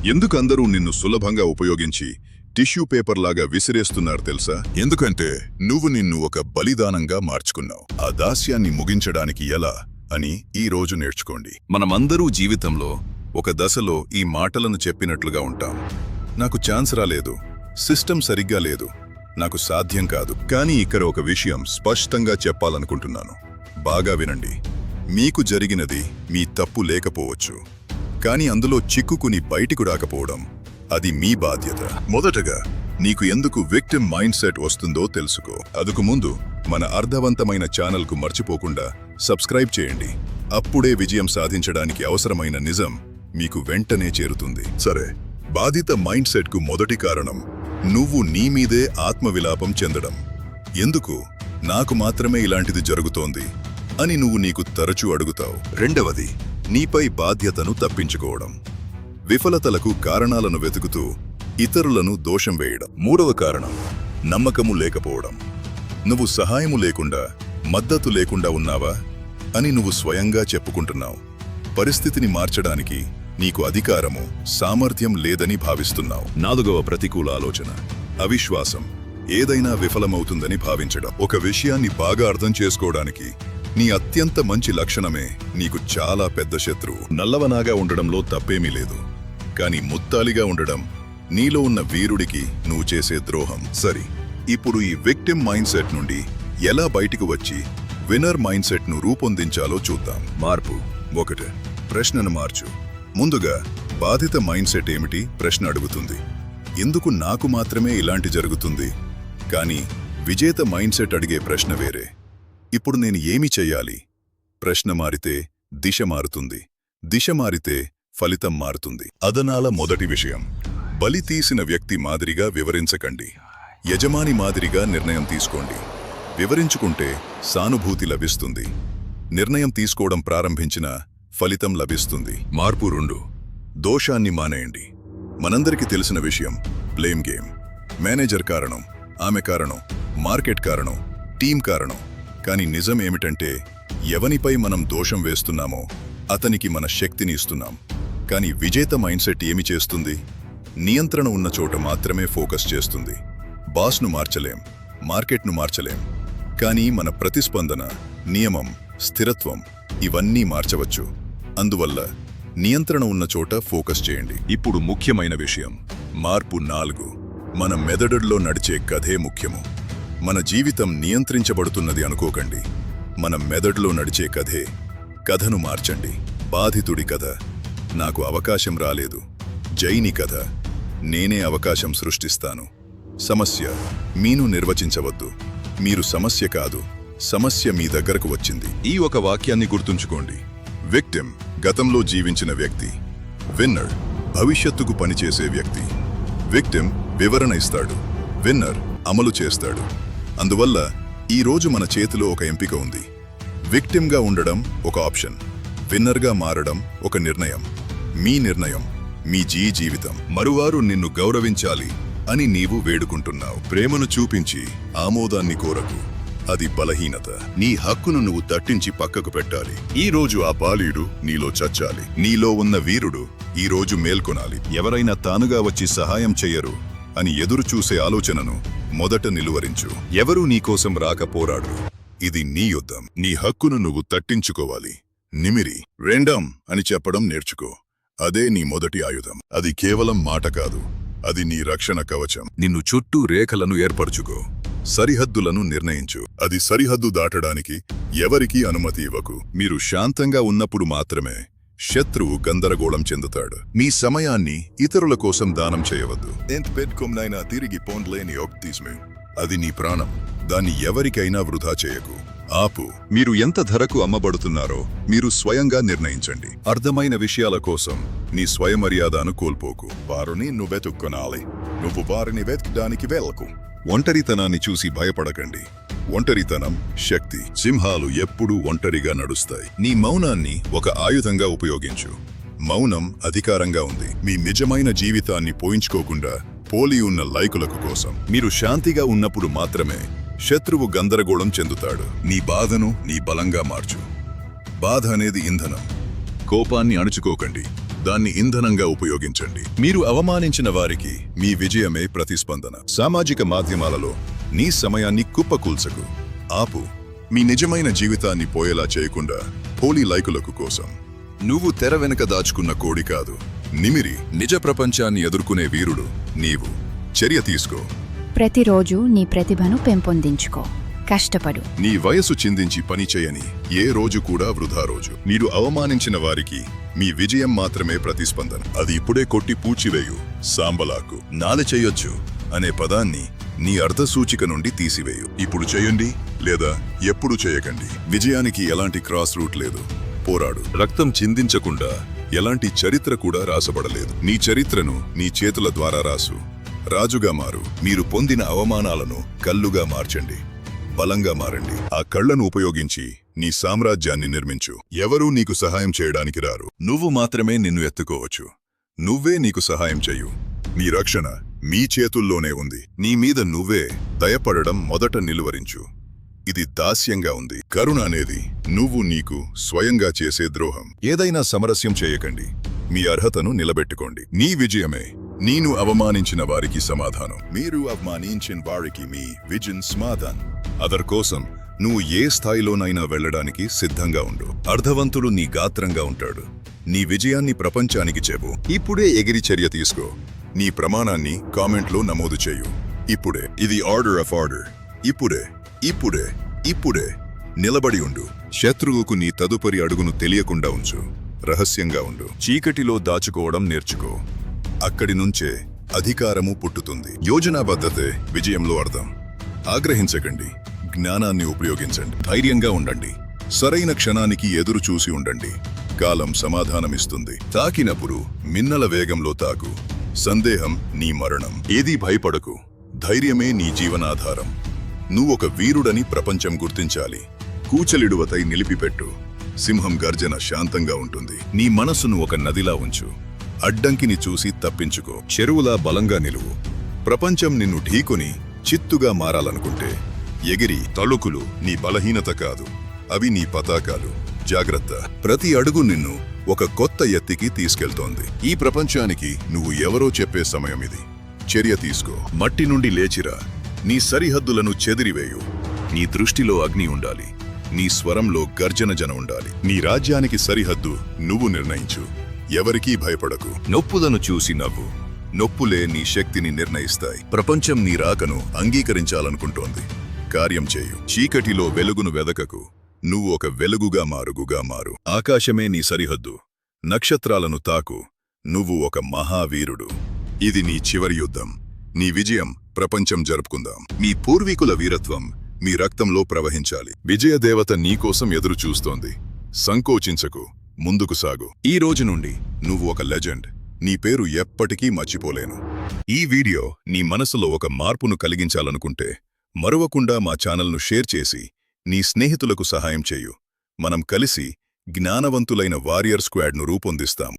ఎందుకు అందరూ నిన్ను సులభంగా ఉపయోగించి టిష్యూ పేపర్ లాగా విసిరేస్తున్నారు తెలుసా? ఎందుకంటే నువ్వు నిన్ను ఒక బలిదానంగా మార్చుకున్నావు. ఆ దాస్యాన్ని ముగించడానికి ఎలా అని ఈ రోజు నేర్చుకోండి. మనమందరూ జీవితంలో ఒక దశలో ఈ మాటలను చెప్పినట్లుగా ఉంటాం. నాకు ఛాన్స్ రాలేదు, సిస్టమ్ సరిగ్గా లేదు, నాకు సాధ్యం కాదు. కానీ ఇక్కడ ఒక విషయం స్పష్టంగా చెప్పాలనుకుంటున్నాను. బాగా వినండి. మీకు జరిగినది మీ తప్పు లేకపోవచ్చు, కానీ అందులో చిక్కుకుని బయటికి రాకపోవడం అది మీ బాధ్యత. మొదటగా నీకు ఎందుకు విక్టిమ్ మైండ్ సెట్ వస్తుందో తెలుసుకో. అందుకు ముందు మన అర్థవంతమైన ఛానల్కు మర్చిపోకుండా సబ్స్క్రైబ్ చేయండి. అప్పుడే విజయం సాధించడానికి అవసరమైన నిజం మీకు వెంటనే చేరుతుంది. సరే, బాధిత మైండ్ సెట్కు మొదటి కారణం నువ్వు నీ మీదే ఆత్మవిలాపం చెందడం. ఎందుకు నాకు మాత్రమే ఇలాంటిది జరుగుతోంది అని నువ్వు నీకు తరచూ అడుగుతావు. రెండవది, నీపై బాధ్యతను తప్పించుకోవడం. విఫలతలకు కారణాలను వెతుకుతూ ఇతరులను దోషం వేయడం. మూడవ కారణం నమ్మకము లేకపోవడం. నువ్వు సహాయము లేకుండా, మద్దతు లేకుండా ఉన్నావా అని నువ్వు స్వయంగా చెప్పుకుంటున్నావు. పరిస్థితిని మార్చడానికి నీకు అధికారము, సామర్థ్యం లేదని భావిస్తున్నావు. నాలుగవ ప్రతికూల ఆలోచన అవిశ్వాసం. ఏదైనా విఫలమవుతుందని భావించడం. ఒక విషయాన్ని బాగా అర్థం చేసుకోవడానికి నీ అత్యంత మంచి లక్షణమే నీకు చాలా పెద్ద శత్రువు. నల్లవనాగా ఉండడంలో తప్పేమీ లేదు, కానీ ముత్తాలిగా ఉండడం నీలో ఉన్న వీరుడికి నువ్వు చేసే ద్రోహం. సరి, ఇప్పుడు ఈ విక్టిమ్ మైండ్ సెట్ నుండి ఎలా బయటికి వచ్చి విన్నర్ మైండ్ సెట్ ను రూపొందించాలో చూద్దాం. మార్పు. 1. ప్రశ్నను మార్చు. ముందుగా బాధిత మైండ్ సెట్ ఏమిటి ప్రశ్న అడుగుతుంది. ఎందుకు నాకు మాత్రమే ఇలాంటి జరుగుతుంది? కానీ విజేత మైండ్ సెట్ అడిగే ప్రశ్న వేరే. ఇప్పుడు నేను ఏమి చెయ్యాలి? ప్రశ్న మారితే దిశ మారుతుంది, దిశ మారితే ఫలితం మారుతుంది. అదనాల మొదటి విషయం, బలి తీసిన వ్యక్తి మాదిరిగా వివరించకండి. యజమాని మాదిరిగా నిర్ణయం తీసుకోండి. వివరించుకుంటే సానుభూతి లభిస్తుంది. నిర్ణయం తీసుకోవడం ప్రారంభించిన ఫలితం లభిస్తుంది. మార్పు 2. దోషాన్ని మానేయండి. మనందరికీ తెలిసిన విషయం, బ్లేమ్ గేమ్. మేనేజర్ కారణం, ఆమె కారణం, మార్కెట్ కారణం, టీం కారణం. కానీ నిజం ఏమిటంటే ఎవనిపై మనం దోషం వేస్తున్నామో అతనికి మన శక్తిని ఇస్తున్నాం. కానీ విజేత మైండ్ సెట్ ఏమి చేస్తుంది? నియంత్రణ ఉన్న చోట మాత్రమే ఫోకస్ చేస్తుంది. బాస్ను మార్చలేం, మార్కెట్ను మార్చలేం, కానీ మన ప్రతిస్పందన, నియమం, స్థిరత్వం ఇవన్నీ మార్చవచ్చు. అందువల్ల నియంత్రణ ఉన్న చోట ఫోకస్ చేయండి. ఇప్పుడు ముఖ్యమైన విషయం, మార్పు 4. మన మెదడులో నడిచే కథే ముఖ్యము. మన జీవితం నియంత్రించబడుతున్నది అనుకోకండి. మన మెదడులో నడిచే కథే. కథను మార్చండి. బాధితుడి కథ, నాకు అవకాశం రాలేదు. జైని కథ, నేనే అవకాశం సృష్టిస్తాను. సమస్య, మీను నిర్వచించవద్దు. మీరు సమస్య కాదు, సమస్య మీ దగ్గరకు వచ్చింది. ఈ ఒక వాక్యాన్ని గుర్తుంచుకోండి. విక్టిమ్ గతంలో జీవించిన వ్యక్తి, విన్నర్ భవిష్యత్తుకు పనిచేసే వ్యక్తి. విక్టిమ్ వివరణ ఇస్తాడు, విన్నర్ అమలు చేస్తాడు. అందువల్ల ఈ రోజు మన చేతిలో ఒక ఎంపిక ఉంది. విక్టిమ్గా ఉండడం ఒక ఆప్షన్, విన్నర్గా మారడం ఒక నిర్ణయం. మీ నిర్ణయం, మీ జీవితం. మరువారు నిన్ను గౌరవించాలి అని నీవు వేడుకుంటున్నావు. ప్రేమను చూపించి ఆమోదాన్ని కోరకు, అది బలహీనత. నీ హక్కును నువ్వు తట్టించి పక్కకు పెట్టాలి. ఈ రోజు ఆ బాలీయుడు నీలో చచ్చాలి. నీలో ఉన్న వీరుడు ఈ రోజు మేల్కొనాలి. ఎవరైనా తానుగా వచ్చి సహాయం చెయ్యరు అని ఎదురు చూసే ఆలోచనను మొదట నిలువరించు. ఎవరూ నీకోసం రాక పోరాడు. ఇది నీ యుద్ధం. నీ హక్కును నువ్వు తట్టించుకోవాలి. నిమిరి రెండం అని చెప్పడం నేర్చుకో. అదే నీ మొదటి ఆయుధం. అది కేవలం మాట కాదు, అది నీ రక్షణ కవచం. నిన్ను చుట్టూ రేఖలను ఏర్పరచుకో. సరిహద్దులను నిర్ణయించు. అది సరిహద్దు దాటడానికి ఎవరికీ అనుమతి ఇవ్వకు. మీరు శాంతంగా ఉన్నప్పుడు మాత్రమే శత్రువు గందరగోళం చెందుతాడు. మీ సమయాన్ని ఇతరుల కోసం దానం చేయవద్దు. ఎంత పెట్టుకున్నైనా తిరిగి పొందలేని ఆప్టిమిజం. అది నీ ప్రాణం. దాన్ని ఎవరికైనా వృధా చేయకు. ఆపు. మీరు ఎంత ధరకు అమ్మబడుతున్నారో మీరు స్వయంగా నిర్ణయించండి. అర్థమైన విషయాల కోసం నీ స్వయమర్యాదను కోల్పోకు. వారిని నువ్వెతుక్కొనాలి, నువ్వు వారిని వెతకడానికి వెళ్ళకు. ఒంటరితనాన్ని చూసి భయపడకండి. ఒంటరితనం శక్తి. సింహాలు ఎప్పుడూ ఒంటరిగా నడుస్తాయి. నీ మౌనాన్ని ఒక ఆయుధంగా ఉపయోగించు. మౌనం అధికారంగా ఉంది. మీ నిజమైన జీవితాన్ని పోయించుకోకుండా పోలి ఉన్న లైకులకు కోసం. మీరు శాంతిగా ఉన్నప్పుడు మాత్రమే శత్రువు గందరగోళం చెందుతాడు. నీ బాధను నీ బలంగా మార్చు. బాధ అనేది ఇంధనం. కోపాన్ని అణుచుకోకండి, దాన్ని ఇంధనంగా ఉపయోగించండి. మీరు అవమానించిన వారికి మీ విజయమే ప్రతిస్పందన. సామాజిక మాధ్యమాలలో నీ సమయాన్ని కుప్పకూల్చకు. ఆపు. మీ నిజమైన జీవితాన్ని పోయేలా చేయకుండా పోలీ లైకులకు కోసం. నువ్వు తెర వెనక దాచుకున్న కోడి కాదు, నిమిరి నిజ ప్రపంచాన్ని ఎదుర్కొనే వీరుడు నీవు. చర్య తీసుకో. ప్రతిరోజు నీ ప్రతిభను పెంపొందించుకో. కష్టపడు. నీ వయసు చిందించి పని చేయని ఏ రోజు కూడా వృధా రోజు. మీరు అవమానించిన వారికి మీ విజయం మాత్రమే ప్రతిస్పందన. అది ఇప్పుడే కొట్టి పూడ్చివేయు. సాంబలాకు నాలి చేయొచ్చు అనే పదాన్ని నీ అర్ధసూచిక నుండి తీసివేయు. ఇప్పుడు చేయండి లేదా ఎప్పుడు చేయకండి. విజయానికి ఎలాంటి క్రాస్ రూట్ లేదు. పోరాడు. రక్తం చిందించకుండా ఎలాంటి చరిత్ర కూడా రాసబడలేదు. నీ చరిత్రను నీ చేతుల ద్వారా రాసు. రాజుగా మారు. మీరు పొందిన అవమానాలను కళ్ళుగా మార్చండి. బలంగా మారండి. ఆ కళ్లను ఉపయోగించి నీ సామ్రాజ్యాన్ని నిర్మించు. ఎవరూ నీకు సహాయం చేయడానికి రారు. నువ్వు మాత్రమే నిన్ను ఎత్తుకోవచ్చు. నువ్వే నీకు సహాయం చెయ్యు. నీ రక్షణ మీ చేతుల్లోనే ఉంది. నీ మీద నువ్వే దయపడడం మొదట నిలువరించు. ఇది దాస్యంగా ఉంది. కరుణ అనేది నువ్వు నీకు స్వయంగా చేసే ద్రోహం. ఏదైనా సమరస్యం చేయకండి. మీ అర్హతను నిలబెట్టుకోండి. నీ విజయమే నీను అవమానించిన వారికి సమాధానం. మీరు అవమానించిన వారికి మీ విజన్ సమాధానం. అదర్ కోసం నువ్వు ఏ స్థాయిలోనైనా వెళ్లడానికి సిద్ధంగా ఉండు. అర్ధవంతుడు నీ గాత్రంగా ఉంటాడు. నీ విజయాన్ని ప్రపంచానికి చెప్పు. ఇప్పుడే ఎగిరి చర్య తీసుకో. నీ ప్రమాణాన్ని కామెంట్లో నమోదు చేయు. ఇప్పుడే. ఇది ఆర్డర్ ఆఫ్ ఆర్డర్. ఇప్పుడే ఇప్పుడే ఇప్పుడే నిలబడి ఉండు. శత్రువుకు నీ తదుపరి అడుగును తెలియకుండా ఉంచు. రహస్యంగా ఉండు. చీకటిలో దాచుకోవడం నేర్చుకో. అక్కడి నుంచే అధికారము పుట్టుతుంది. యోజనాబద్ధతే విజయంలో అర్థం. ఆగ్రహించకండి. జ్ఞానాన్ని ఉపయోగించండి. ధైర్యంగా ఉండండి. సరైన క్షణానికి ఎదురు చూసి ఉండండి. కాలం సమాధానమిస్తుంది. తాకినప్పుడు మిన్నల వేగంలో తాకు. సందేహం నీ మరణం. ఏదీ భయపడకు. ధైర్యమే నీ జీవనాధారం. నువ్వొక వీరుడని ప్రపంచం గుర్తించాలి. కూచలిడువతై నిలిపిపెట్టు. సింహం గర్జన శాంతంగా ఉంటుంది. నీ మనసును ఒక నదిలా ఉంచు. అడ్డంకిని చూసి తప్పించుకో. చెరువులా బలంగా నిలువు. ప్రపంచం నిన్ను ఢీకొని చిత్తుగా మారాలనుకుంటే ఎగిరి తళుకులు నీ బలహీనత కాదు. అవి నీ పతాకాలు. జాగ్రత్త. ప్రతి అడుగు నిన్ను ఒక కొత్త ఎత్తికి తీసుకెళ్తోంది. ఈ ప్రపంచానికి నువ్వు ఎవరో చెప్పే సమయం ఇది. చర్య తీసుకో. మట్టి నుండి లేచిరా. నీ సరిహద్దులను చెదిరివేయు. నీ దృష్టిలో అగ్ని ఉండాలి. నీ స్వరంలో గర్జన జన ఉండాలి. నీ రాజ్యానికి సరిహద్దు నువ్వు నిర్ణయించు. ఎవరికీ భయపడకు. నొప్పులను చూసి నవ్వు. నొప్పులే నీ శక్తిని నిర్ణయిస్తాయి. ప్రపంచం నీ రాకను అంగీకరించాలనుకుంటోంది. కార్యం చేయు. చీకటిలో వెలుగును వెదకకు. నువ్వు ఒక వెలుగుగా మారు. ఆకాశమే నీ సరిహద్దు. నక్షత్రాలను తాకు. నువ్వు ఒక మహావీరుడు. ఇది నీ చివరి యుద్ధం. నీ విజయం ప్రపంచం జరుపుకుందాం. మీ పూర్వీకుల వీరత్వం మీ రక్తంలో ప్రవహించాలి. విజయదేవత నీకోసం ఎదురు చూస్తోంది. సంకోచించకు. ముందుకు సాగు. ఈ రోజు నుండి నువ్వు ఒక లెజెండ్. నీ పేరు ఎప్పటికీ మర్చిపోలేను. ఈ వీడియో నీ మనసులో ఒక మార్పును కలిగించాలనుకుంటే మరువకుండా మా ఛానల్ను షేర్ చేసి నీ స్నేహితులకు సహాయం చేయు. మనం కలిసి జ్ఞానవంతులైన వారియర్ స్క్వాడ్ను రూపొందిస్తాం.